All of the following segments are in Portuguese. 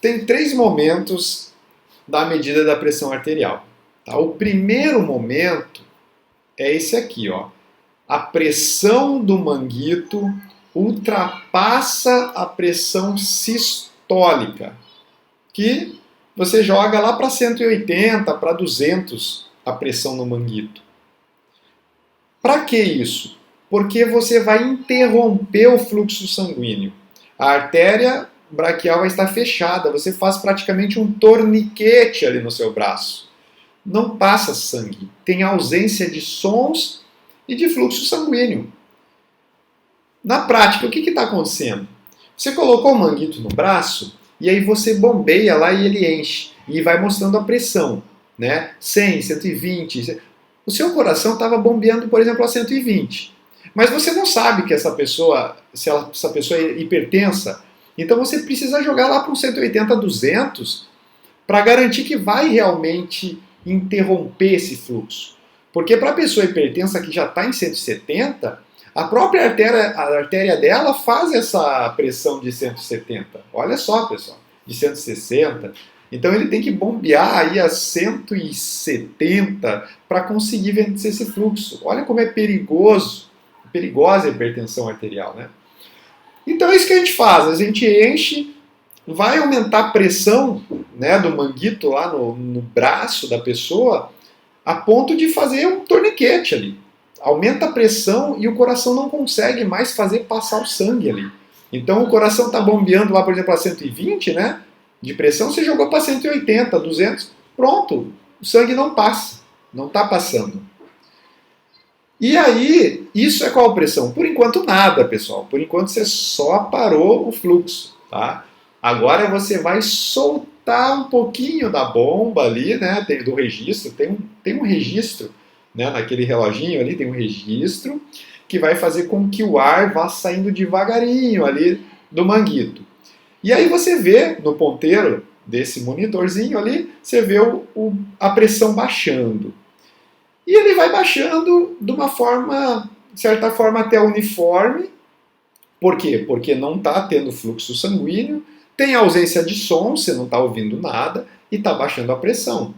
tem 3 momentos da medida da pressão arterial. Tá? O primeiro momento é esse aqui, ó. A pressão do manguito ultrapassa a pressão sistólica, que você joga lá para 180, para 200 a pressão no manguito. Para que isso? Porque você vai interromper o fluxo sanguíneo. A artéria braquial vai estar fechada, você faz praticamente um torniquete ali no seu braço. Não passa sangue, tem ausência de sons e de fluxo sanguíneo. Na prática, o que está acontecendo? Você colocou o manguito no braço e aí você bombeia lá e ele enche e vai mostrando a pressão, né? 100, 120. O seu coração estava bombeando, por exemplo, a 120. Mas você não sabe que essa pessoa, se essa pessoa é hipertensa, então você precisa jogar lá para um 180, 200 para garantir que vai realmente interromper esse fluxo. Porque para a pessoa hipertensa que já está em 170, a própria artéria dela faz essa pressão de 170. Olha só, pessoal, de 160. Então ele tem que bombear aí a 170 para conseguir vencer esse fluxo. Olha como é perigosa a hipertensão arterial, né? Então é isso que a gente faz, a gente enche, vai aumentar a pressão, né, do manguito lá no braço da pessoa, a ponto de fazer um torniquete ali. Aumenta a pressão e o coração não consegue mais fazer passar o sangue ali. Então o coração está bombeando lá, por exemplo, a 120, né, de pressão, você jogou para 180, 200, pronto, o sangue não passa, não está passando. E aí, isso é qual pressão? Por enquanto nada, pessoal. Por enquanto você só parou o fluxo, tá? Agora você vai soltar um pouquinho da bomba ali, né? Do registro, tem um registro, né? Naquele reloginho ali tem um registro que vai fazer com que o ar vá saindo devagarinho ali do manguito. E aí você vê no ponteiro desse monitorzinho ali, você vê a pressão baixando. E ele vai baixando de uma forma, de certa forma, até uniforme. Por quê? Porque não está tendo fluxo sanguíneo, tem ausência de som, você não está ouvindo nada, e está baixando a pressão.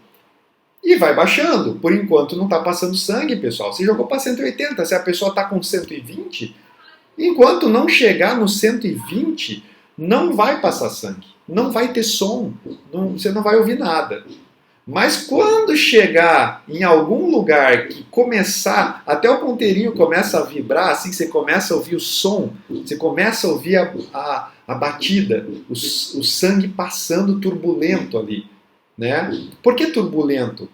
E vai baixando. Por enquanto não está passando sangue, pessoal. Você jogou para 180, se a pessoa está com 120, enquanto não chegar no 120, não vai passar sangue. Não vai ter som, você não vai ouvir nada. Mas quando chegar em algum lugar que começar, até o ponteirinho começa a vibrar, assim que você começa a ouvir o som, você começa a ouvir a batida, o sangue passando turbulento ali, né? Por que turbulento?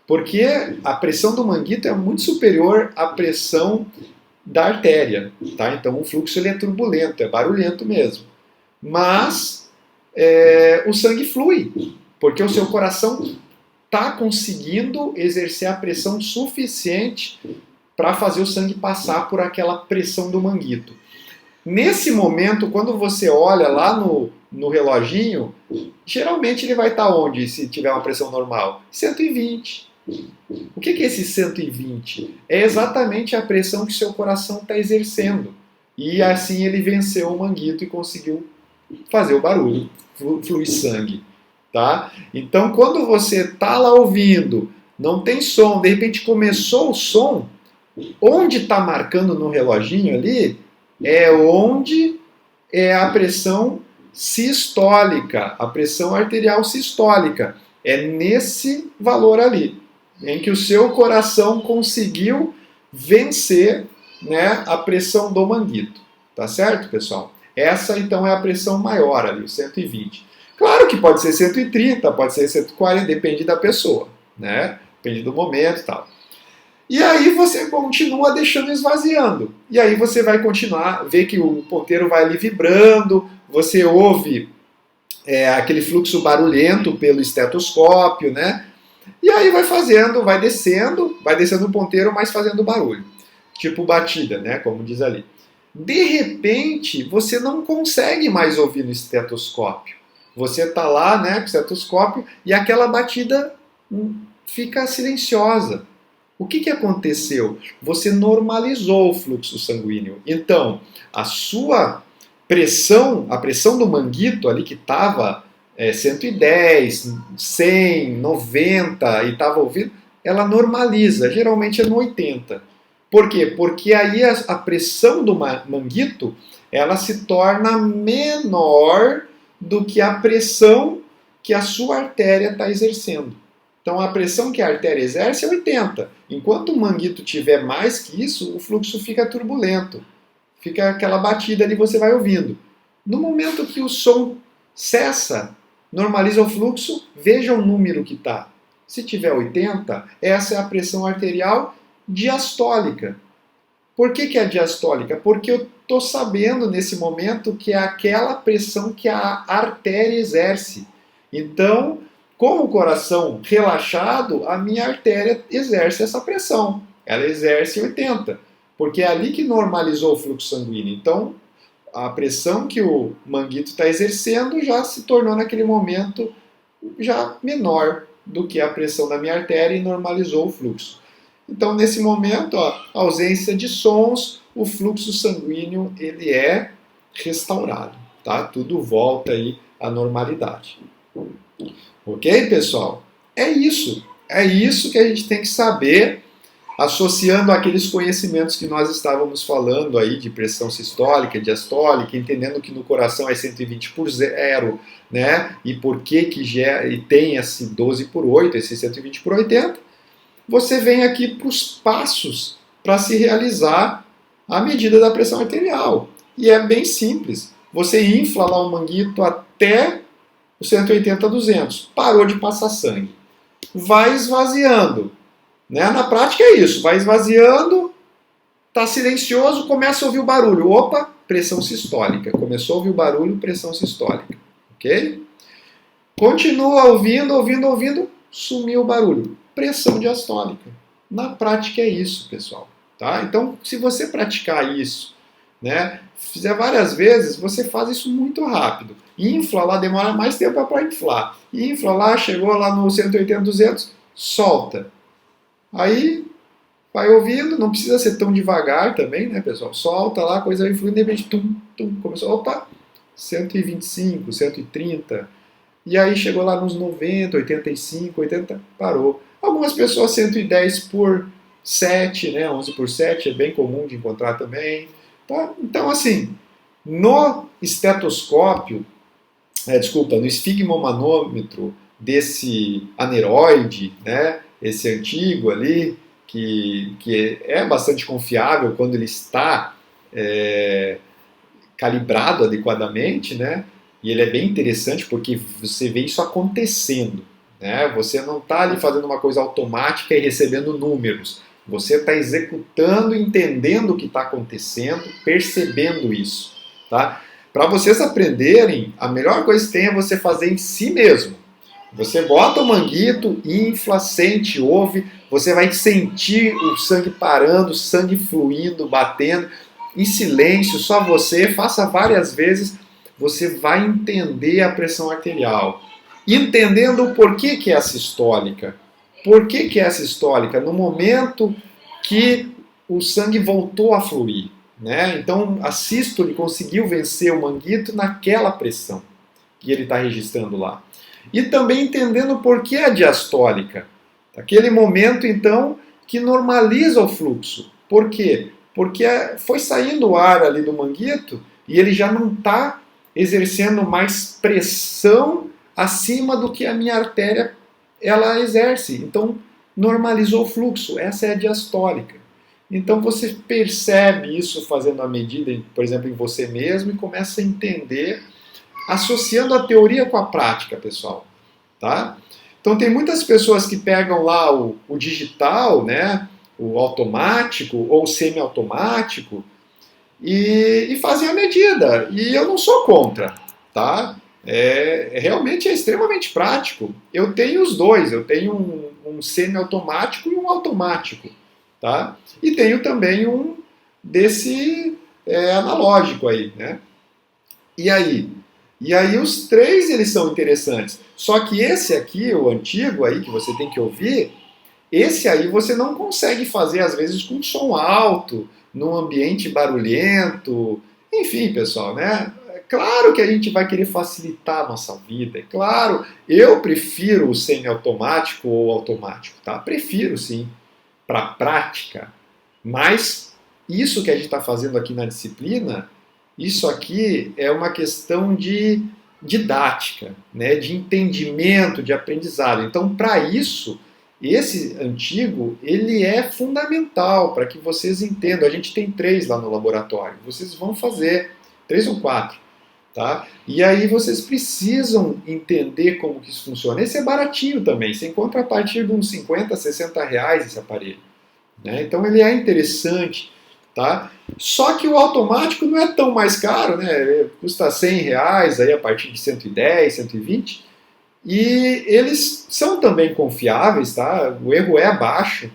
Porque a pressão do manguito é muito superior à pressão da artéria, tá? Então o fluxo ele é turbulento, é barulhento mesmo. Mas o sangue flui, porque o seu coração está conseguindo exercer a pressão suficiente para fazer o sangue passar por aquela pressão do manguito. Nesse momento, quando você olha lá no reloginho, geralmente ele vai estar onde, se tiver uma pressão normal? 120. O que é esse 120? É exatamente a pressão que seu coração está exercendo. E assim ele venceu o manguito e conseguiu fazer o barulho, fluir sangue. Tá? Então, quando você está lá ouvindo, não tem som, de repente começou o som, onde está marcando no reloginho ali é onde é a pressão sistólica, a pressão arterial sistólica. É nesse valor ali, em que o seu coração conseguiu vencer, né, a pressão do manguito. Tá certo, pessoal? Essa, então, é a pressão maior ali, 120. Claro que pode ser 130, pode ser 140, depende da pessoa, né? Depende do momento e tal. E aí você continua deixando esvaziando. E aí você vai continuar, ver que o ponteiro vai ali vibrando, você ouve aquele fluxo barulhento pelo estetoscópio, né? E aí vai fazendo, vai descendo o ponteiro, mas fazendo barulho. Tipo batida, né? Como diz ali. De repente, você não consegue mais ouvir no estetoscópio. Você está lá, né, com o estetoscópio, e aquela batida fica silenciosa. O que aconteceu? Você normalizou o fluxo sanguíneo. Então, a sua pressão, a pressão do manguito ali que estava 110, 100, 90 e estava ouvindo, ela normaliza, geralmente é no 80. Por quê? Porque aí a pressão do manguito ela se torna menor do que a pressão que a sua artéria está exercendo. Então a pressão que a artéria exerce é 80. Enquanto o manguito tiver mais que isso, o fluxo fica turbulento. Fica aquela batida ali, você vai ouvindo. No momento que o som cessa, normaliza o fluxo, veja o número que está. Se tiver 80, essa é a pressão arterial diastólica. Por que é diastólica? Porque eu estou sabendo nesse momento que é aquela pressão que a artéria exerce. Então, com o coração relaxado, a minha artéria exerce essa pressão. Ela exerce 80, porque é ali que normalizou o fluxo sanguíneo. Então, a pressão que o manguito está exercendo já se tornou naquele momento já menor do que a pressão da minha artéria e normalizou o fluxo. Então, nesse momento, ó, ausência de sons, o fluxo sanguíneo ele é restaurado, tá? Tudo volta aí à normalidade. Ok, pessoal? É isso que a gente tem que saber, associando aqueles conhecimentos que nós estávamos falando aí de pressão sistólica, diastólica, entendendo que no coração é 120/0, né? E por que e tem esse 12/8, esse 120/80. Você vem aqui para os passos para se realizar a medida da pressão arterial. E é bem simples. Você infla lá o manguito até o 180/200. Parou de passar sangue. Vai esvaziando. Né? Na prática é isso. Vai esvaziando, está silencioso, começa a ouvir o barulho. Opa, pressão sistólica. Começou a ouvir o barulho, pressão sistólica. Ok? Continua ouvindo, sumiu o barulho. Pressão diastólica. Na prática é isso, pessoal. Tá? Então, se você praticar isso, né, fizer várias vezes, você faz isso muito rápido. Infla lá, demora mais tempo para inflar. Infla lá, chegou lá no 180/200, solta. Aí, vai ouvindo, não precisa ser tão devagar também, né, pessoal? Solta lá, a coisa vai fluindo, de repente, começou, opa, 125, 130. E aí chegou lá nos 90, 85, 80, parou. Algumas pessoas 110/7, né? 11/7 é bem comum de encontrar também. Tá? Então, assim, no estetoscópio, no esfigmomanômetro desse aneroide, né? Esse antigo ali, que é bastante confiável quando ele está calibrado adequadamente, né? E ele é bem interessante porque você vê isso acontecendo. Né? Você não está ali fazendo uma coisa automática e recebendo números. Você está executando, entendendo o que está acontecendo, percebendo isso. Tá? Para vocês aprenderem, a melhor coisa que tem é você fazer em si mesmo. Você bota o manguito, infla, sente, ouve, você vai sentir o sangue parando, o sangue fluindo, batendo, em silêncio, só você, faça várias vezes, você vai entender a pressão arterial. Entendendo o porquê que é a sistólica. Por que é a sistólica? No momento que o sangue voltou a fluir. Né? Então a sístole conseguiu vencer o manguito naquela pressão que ele está registrando lá. E também entendendo por que a diastólica. Aquele momento, então, que normaliza o fluxo. Por quê? Porque foi saindo o ar ali do manguito e ele já não está exercendo mais pressão acima do que a minha artéria ela exerce. Então, normalizou o fluxo. Essa é a diastólica. Então, você percebe isso fazendo a medida, por exemplo, em você mesmo e começa a entender, associando a teoria com a prática, pessoal. Tá? Então, tem muitas pessoas que pegam lá o digital, né, o automático ou o semiautomático e fazem a medida. E eu não sou contra, tá? Realmente é extremamente prático. Eu tenho os dois, eu tenho um semi-automático e um automático, tá? E tenho também um desse analógico aí, né? E aí os três eles são interessantes. Só que esse aqui, o antigo aí que você tem que ouvir, esse aí você não consegue fazer às vezes com som alto, num ambiente barulhento, enfim, pessoal, né? claro que a gente vai querer facilitar a nossa vida, é claro, eu prefiro o semiautomático ou automático, tá? Prefiro sim, para a prática, mas isso que a gente está fazendo aqui na disciplina, isso aqui é uma questão de didática, né? De entendimento, de aprendizado. Então, para isso, esse antigo, ele é fundamental para que vocês entendam. A gente tem 3 lá no laboratório, vocês vão fazer 3 ou 4. Tá? E aí vocês precisam entender como que isso funciona. Esse é baratinho também, você encontra a partir de uns 50, 60 reais esse aparelho. Né? Então ele é interessante. Tá? Só que o automático não é tão mais caro, né? Custa 100 reais aí a partir de 110, 120. E eles são também confiáveis, tá? O erro é baixo,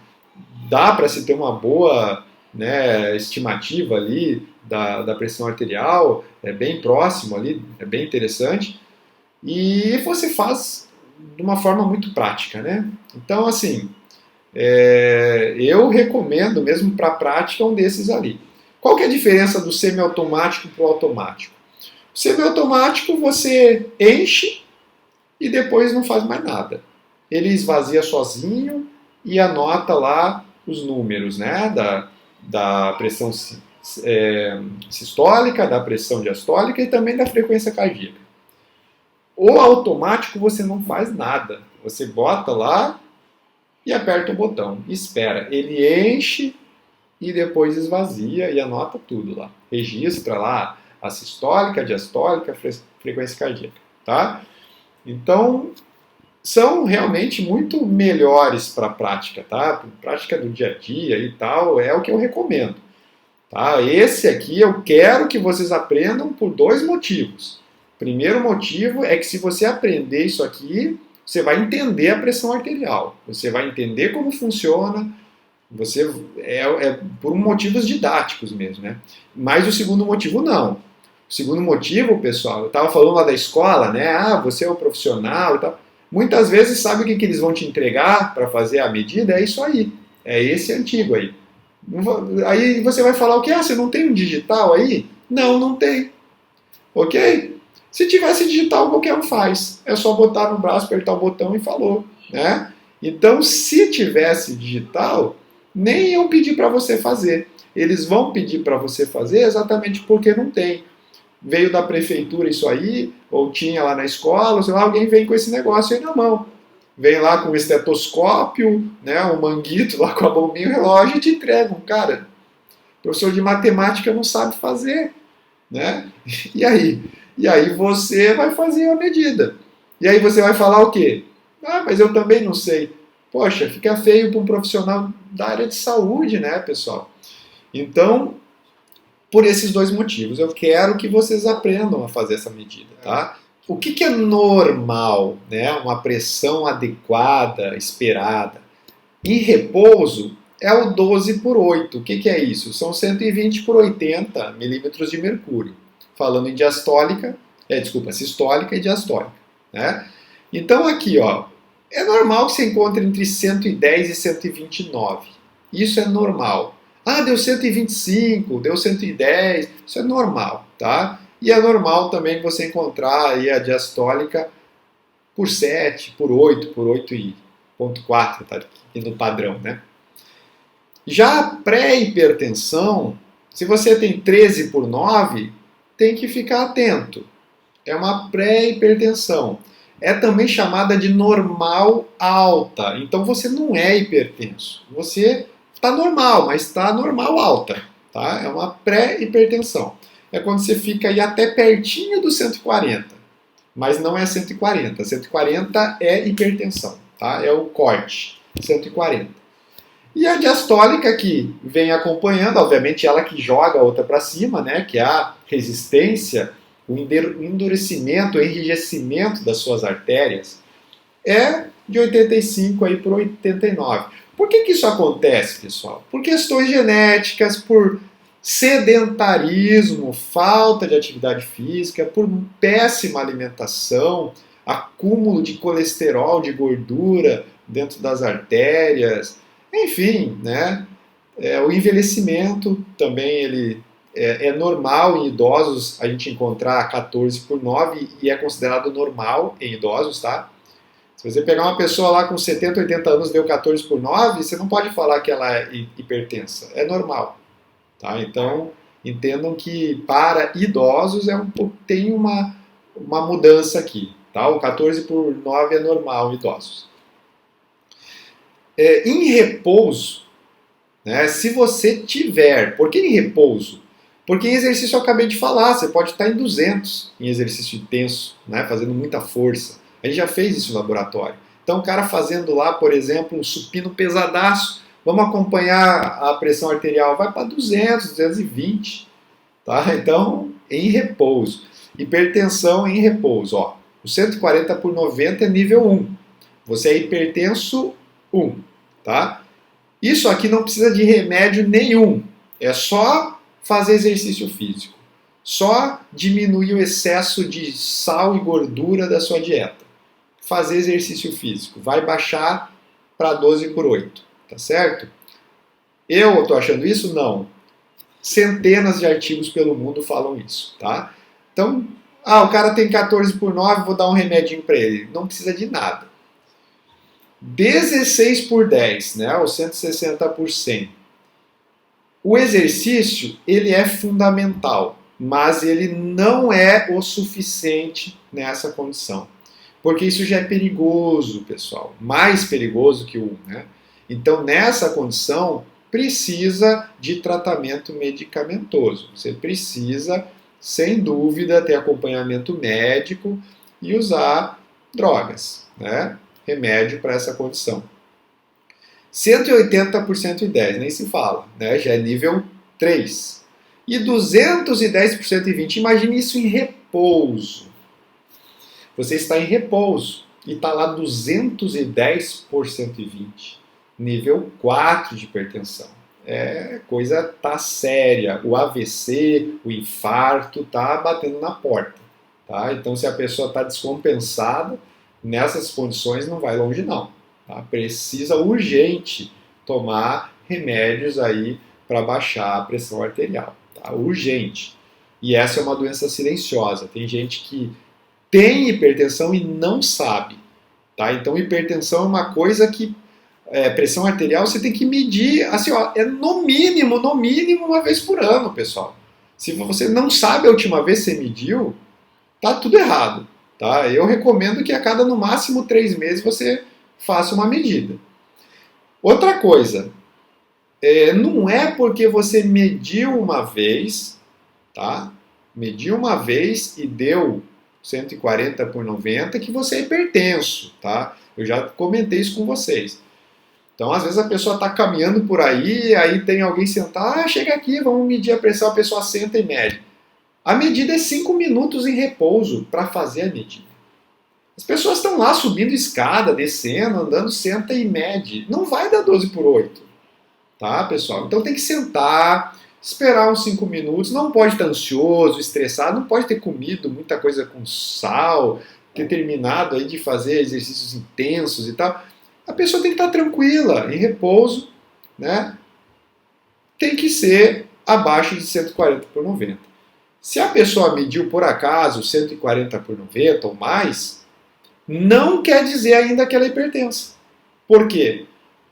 dá para se ter uma boa, né, estimativa ali da pressão arterial, é bem próximo ali, é bem interessante, e você faz de uma forma muito prática, né? Então, assim, eu recomendo mesmo para a prática um desses ali. Qual que é a diferença do semiautomático para o automático? O semiautomático você enche e depois não faz mais nada. Ele esvazia sozinho e anota lá os números, né, da pressão sistólica, da pressão diastólica e também da frequência cardíaca. O automático você não faz nada. Você bota lá e aperta o botão, espera. Ele enche e depois esvazia e anota tudo lá. Registra lá a sistólica, a diastólica, a frequência cardíaca, tá? Então, são realmente muito melhores para a prática, tá? Pra prática do dia a dia e tal, é o que eu recomendo. Tá? Esse aqui eu quero que vocês aprendam por 2 motivos. Primeiro motivo é que se você aprender isso aqui, você vai entender a pressão arterial, você vai entender como funciona, você por motivos didáticos mesmo, né? Mas o segundo motivo não. O segundo motivo, pessoal, eu estava falando lá da escola, né? Ah, você é o profissional e tal. Muitas vezes, sabe o que eles vão te entregar para fazer a medida? É isso aí. É esse antigo aí. Aí você vai falar o quê? Ah, você não tem um digital aí? Não, não tem. Ok? Se tivesse digital, qualquer um faz. É só botar no braço, apertar o botão e falou. Né? Então, se tivesse digital, nem iam pedir para você fazer. Eles vão pedir para você fazer exatamente porque não tem. Veio da prefeitura isso aí, ou tinha lá na escola, sei lá, alguém vem com esse negócio aí na mão. Vem lá com o estetoscópio, né, um manguito lá com a bombinha e o relógio e te entregam. Cara, o professor de matemática não sabe fazer. Né? E aí? E aí você vai fazer a medida. E aí você vai falar o quê? Ah, mas eu também não sei. Poxa, fica feio para um profissional da área de saúde, né, pessoal? Então, por esses 2 motivos, eu quero que vocês aprendam a fazer essa medida, tá? O que é normal, né? Uma pressão adequada, esperada. Em repouso, é o 12 por 8. O que é isso? São 120 por 80 milímetros de mercúrio. Falando em sistólica e diastólica. Né? Então aqui, ó, é normal que você encontre entre 110 e 129. Isso é normal. Ah, deu 125, deu 110, isso é normal, tá? E é normal também você encontrar aí a diastólica por 7, por 8, por 8,4, tá aqui no padrão, né? Já a pré-hipertensão, se você tem 13 por 9, tem que ficar atento. É uma pré-hipertensão. É também chamada de normal alta. Então você não é hipertenso. Você está normal, mas está normal alta. Tá? É uma pré-hipertensão. É quando você fica aí até pertinho do 140. Mas não é 140. 140 é hipertensão. Tá? É o corte. 140. E a diastólica que vem acompanhando, obviamente ela que joga a outra para cima, né? Que é a resistência, o endurecimento, o enrijecimento das suas artérias, é de 85 aí por 89. Por que isso acontece, pessoal? Por questões genéticas, por sedentarismo, falta de atividade física, por péssima alimentação, acúmulo de colesterol, de gordura dentro das artérias, enfim, né? O envelhecimento também ele é normal em idosos a gente encontrar 14 por 9 e é considerado normal em idosos, tá? Se você pegar uma pessoa lá com 70, 80 anos e deu 14 por 9, você não pode falar que ela é hipertensa. É normal. Tá? Então, entendam que para idosos tem uma mudança aqui. Tá? O 14 por 9 é normal em idosos. Em repouso, né, se você tiver... Por que em repouso? Porque em exercício eu acabei de falar, você pode estar em 200 em exercício intenso, né, fazendo muita força. A gente já fez isso no laboratório. Então, o cara fazendo lá, por exemplo, um supino pesadaço, vamos acompanhar a pressão arterial, vai para 200, 220. Tá? Então, em repouso. Hipertensão em repouso. Ó, o 140 por 90 é nível 1. Você é hipertenso 1. Tá? Isso aqui não precisa de remédio nenhum. É só fazer exercício físico. Só diminuir o excesso de sal e gordura da sua dieta. Fazer exercício físico. Vai baixar para 12 por 8. Tá certo? Eu estou achando isso? Não. Centenas de artigos pelo mundo falam isso. Tá? Então, o cara tem 14 por 9, vou dar um remedinho para ele. Não precisa de nada. 16 por 10, né? Ou 160 por 100. O exercício, ele é fundamental, mas ele não é o suficiente nessa condição. Porque isso já é perigoso, pessoal. Mais perigoso que o 1, né? Então, nessa condição, precisa de tratamento medicamentoso. Você precisa, sem dúvida, ter acompanhamento médico e usar drogas, né? Remédio para essa condição. 180 por 110, nem se fala, né? Já é nível 3. E 210 por 120, imagine isso em repouso. Você está em repouso e está lá 210 por 120, nível 4 de hipertensão. Coisa tá séria. O AVC, o infarto, tá batendo na porta. Tá? Então, se a pessoa está descompensada, nessas condições não vai longe não. Tá? Precisa urgente tomar remédios aí para baixar a pressão arterial. Tá? Urgente. E essa é uma doença silenciosa. Tem gente que tem hipertensão e não sabe. Tá? Então, hipertensão é uma coisa que pressão arterial você tem que medir, assim, ó, no mínimo uma vez por ano, pessoal. Se você não sabe a última vez que você mediu, tá tudo errado. Tá? Eu recomendo que a cada, no máximo, 3 meses você faça uma medida. Outra coisa, não é porque você mediu uma vez, tá? Mediu uma vez e deu 140 por 90 que você é hipertenso, tá? Eu já comentei isso com vocês. Então, às vezes a pessoa está caminhando por aí tem alguém sentado, chega aqui, vamos medir a pressão, a pessoa senta e mede. A medida é 5 minutos em repouso para fazer a medida. As pessoas estão lá subindo escada, descendo, andando, senta e mede. Não vai dar 12 por 8. Tá, pessoal? Então tem que sentar, esperar uns 5 minutos, não pode estar ansioso, estressado, não pode ter comido muita coisa com sal, ter terminado aí de fazer exercícios intensos e tal. A pessoa tem que estar tranquila, em repouso, né? Tem que ser abaixo de 140 por 90. Se a pessoa mediu por acaso 140 por 90 ou mais, não quer dizer ainda que ela é hipertensa. Por quê?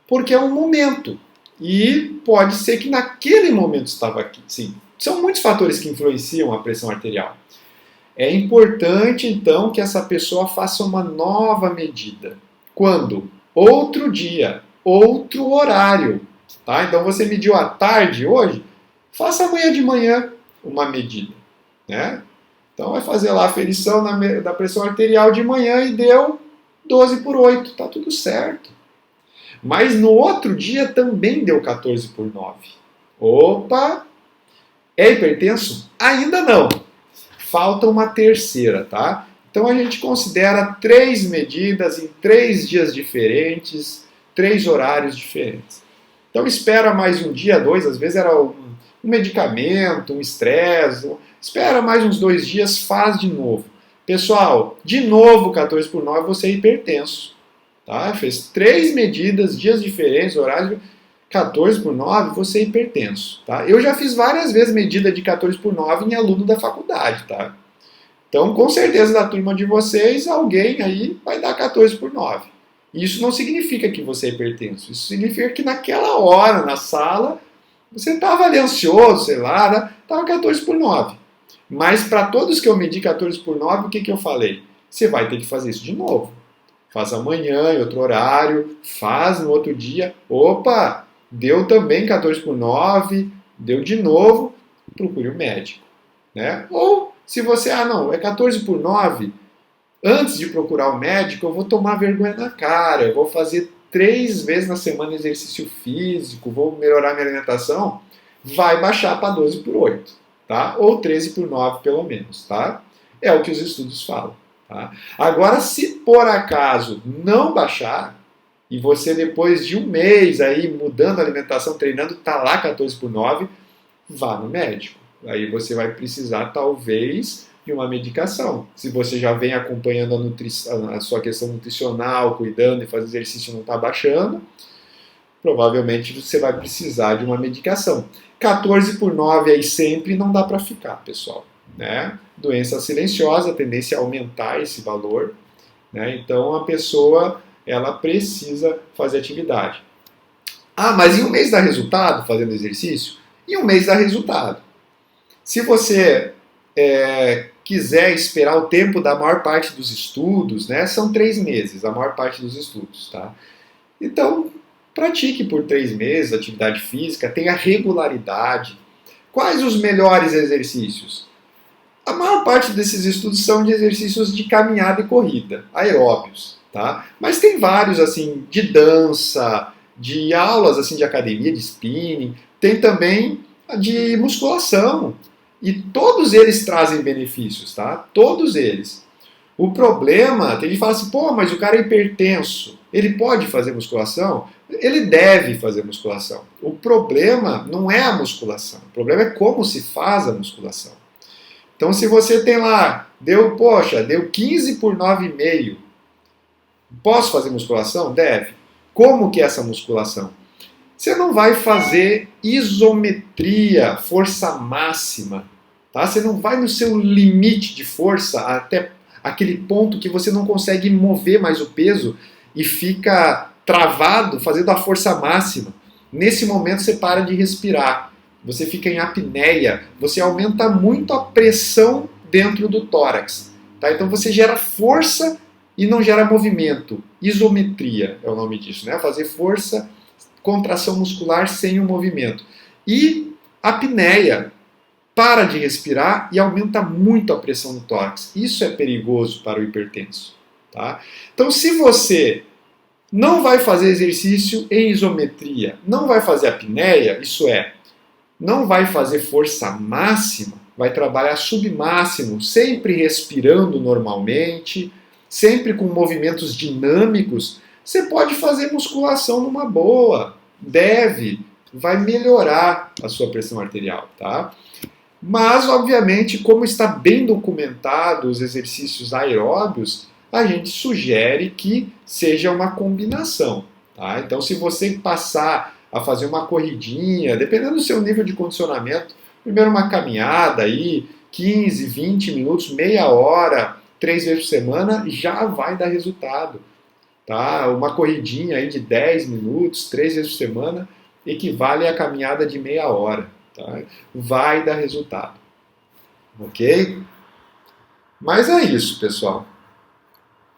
Porque é um momento. E pode ser que naquele momento estava aqui. Sim, são muitos fatores que influenciam a pressão arterial. É importante, então, que essa pessoa faça uma nova medida. Quando? Outro dia, outro horário. Tá? Então você mediu à tarde hoje, faça amanhã de manhã uma medida. Né? Então vai fazer lá a aferição da pressão arterial de manhã e deu 12 por 8. Tá tudo certo. Mas no outro dia também deu 14 por 9. Opa! É hipertenso? Ainda não. Falta uma terceira, tá? Então a gente considera 3 medidas em 3 dias diferentes, 3 horários diferentes. Então espera mais um dia, 2, às vezes era um medicamento, um estresse. Espera mais uns 2 dias, faz de novo. Pessoal, de novo 14 por 9, você é hipertenso. Tá? Fez 3 medidas, dias diferentes, horários. 14/9, você é hipertenso, tá? Eu já fiz várias vezes medida de 14/9 em aluno da faculdade, tá? Então, com certeza, da turma de vocês, alguém aí vai dar 14/9. Isso não significa que você é hipertenso. Isso significa que naquela hora, na sala, você estava ali ansioso, sei lá, né? Estava 14/9. Mas para todos que eu medi 14/9, o que eu falei? Você vai ter que fazer isso de novo. Faz amanhã, em outro horário, faz no outro dia. Opa, deu também 14/9, deu de novo, procure o médico, né? Ou se você, não, é 14/9, antes de procurar o médico, eu vou tomar vergonha na cara, eu vou fazer 3 vezes na semana exercício físico, vou melhorar minha alimentação, vai baixar para 12/8, tá? Ou 13/9 pelo menos, tá? É o que os estudos falam. Tá? Agora, se por acaso não baixar, e você depois de um mês aí mudando a alimentação, treinando, tá lá 14/9, vá no médico. Aí você vai precisar, talvez, de uma medicação. Se você já vem acompanhando a sua questão nutricional, cuidando e fazendo exercício e não está baixando, provavelmente você vai precisar de uma medicação. 14/9 aí sempre não dá para ficar, pessoal, né? Doença silenciosa, tendência a aumentar esse valor, né? Então a pessoa ela precisa fazer atividade. Mas em um mês dá resultado fazendo exercício? Em um mês dá resultado. Se você quiser esperar o tempo da maior parte dos estudos, né? São 3 meses a maior parte dos estudos, tá? Então pratique por 3 meses atividade física, tenha regularidade. Quais os melhores exercícios? A maior parte desses estudos são de exercícios de caminhada e corrida, aeróbios, tá? Mas tem vários, assim, de dança, de aulas, assim, de academia, de spinning, tem também de musculação. E todos eles trazem benefícios, tá? Todos eles. O problema, tem gente que fala assim, mas o cara é hipertenso, ele pode fazer musculação? Ele deve fazer musculação. O problema não é a musculação, o problema é como se faz a musculação. Então, se você tem lá, deu 15/9,5, posso fazer musculação? Deve. Como que é essa musculação? Você não vai fazer isometria, força máxima, tá? Você não vai no seu limite de força até aquele ponto que você não consegue mover mais o peso e fica travado fazendo a força máxima. Nesse momento você para de respirar. Você fica em apneia, você aumenta muito a pressão dentro do tórax. Tá? Então você gera força e não gera movimento. Isometria é o nome disso, né? Fazer força, contração muscular sem o movimento. E apneia, para de respirar e aumenta muito a pressão no tórax. Isso é perigoso para o hipertenso. Tá? Então se você não vai fazer exercício em isometria, não vai fazer apneia, isso é, não vai fazer força máxima, vai trabalhar submáximo, sempre respirando normalmente, sempre com movimentos dinâmicos, você pode fazer musculação numa boa, vai melhorar a sua pressão arterial, tá? Mas, obviamente, como está bem documentado os exercícios aeróbios, a gente sugere que seja uma combinação, tá? Então, se você passar a fazer uma corridinha, dependendo do seu nível de condicionamento, primeiro uma caminhada aí, 15, 20 minutos, meia hora, 3 vezes por semana, já vai dar resultado. Tá? Uma corridinha aí de 10 minutos, 3 vezes por semana, equivale a caminhada de meia hora. Tá? Vai dar resultado. Ok? Mas é isso, pessoal.